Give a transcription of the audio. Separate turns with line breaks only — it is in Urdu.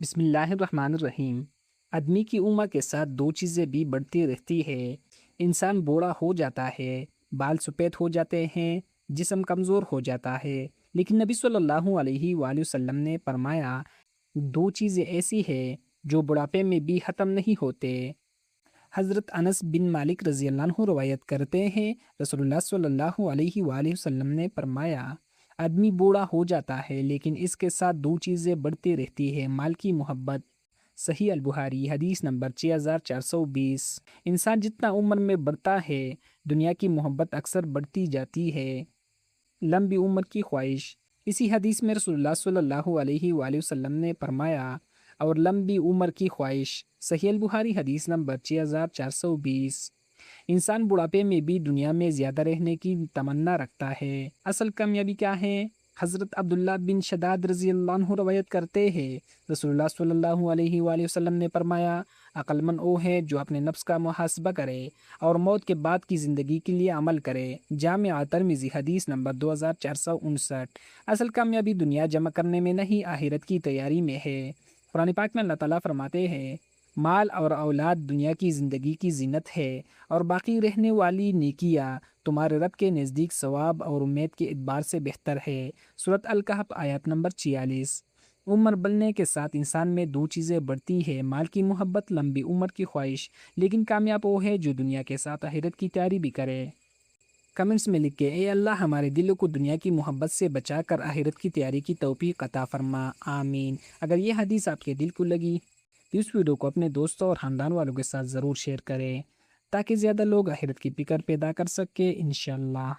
بسم اللہ الرحمن الرحیم۔ آدمی کی عمر کے ساتھ دو چیزیں بھی بڑھتی رہتی ہے۔ انسان بوڑھا ہو جاتا ہے، بال سفید ہو جاتے ہیں، جسم کمزور ہو جاتا ہے، لیکن نبی صلی اللہ علیہ وآلہ وسلم نے فرمایا دو چیزیں ایسی ہیں جو بڑھاپے میں بھی ختم نہیں ہوتے۔ حضرت انس بن مالک رضی اللہ عنہ روایت کرتے ہیں، رسول اللہ صلی اللہ علیہ وآلہ وسلم نے فرمایا آدمی بوڑھا ہو جاتا ہے لیکن اس کے ساتھ دو چیزیں بڑھتی رہتی ہے، مال کی محبت۔ صحیح البخاری حدیث نمبر 6420۔ انسان جتنا عمر میں بڑھتا ہے دنیا کی محبت اکثر بڑھتی جاتی ہے۔ لمبی عمر کی خواہش۔ اسی حدیث میں رسول اللہ صلی اللہ علیہ وآلہ وسلم نے فرمایا اور لمبی عمر کی خواہش۔ صحیح البخاری حدیث نمبر 6420۔ انسان بڑھاپے میں بھی دنیا میں زیادہ رہنے کی تمنا رکھتا ہے۔ اصل کامیابی کیا ہے؟ حضرت عبداللہ بن شداد رضی اللہ عنہ روایت کرتے ہیں، رسول اللہ صلی اللہ علیہ وآلہ وسلم نے فرمایا عقل مند وہ ہے جو اپنے نفس کا محاسبہ کرے اور موت کے بعد کی زندگی کے لیے عمل کرے۔ جامع ترمذی حدیث نمبر 2459۔ اصل کامیابی دنیا جمع کرنے میں نہیں، آخرت کی تیاری میں ہے۔ قرآن پاک میں اللہ تعالیٰ فرماتے ہیں مال اور اولاد دنیا کی زندگی کی زینت ہے اور باقی رہنے والی نیکیاں تمہارے رب کے نزدیک ثواب اور امید کے اعتبار سے بہتر ہے۔ سورۃ الکہف آیت نمبر 46۔ عمر بڑھنے کے ساتھ انسان میں دو چیزیں بڑھتی ہے، مال کی محبت، لمبی عمر کی خواہش، لیکن کامیاب وہ ہے جو دنیا کے ساتھ آخرت کی تیاری بھی کرے۔ کمنٹس میں لکھ کے اے اللہ ہمارے دلوں کو دنیا کی محبت سے بچا کر آخرت کی تیاری کی توفیق عطا فرما، آمین۔ اگر یہ حدیث آپ کے دل کو لگی تو اس ویڈیو کو اپنے دوستوں اور خاندان والوں کے ساتھ ضرور شیئر کریں تاکہ زیادہ لوگ آخرت کی فکر پیدا کر سکے انشاءاللہ۔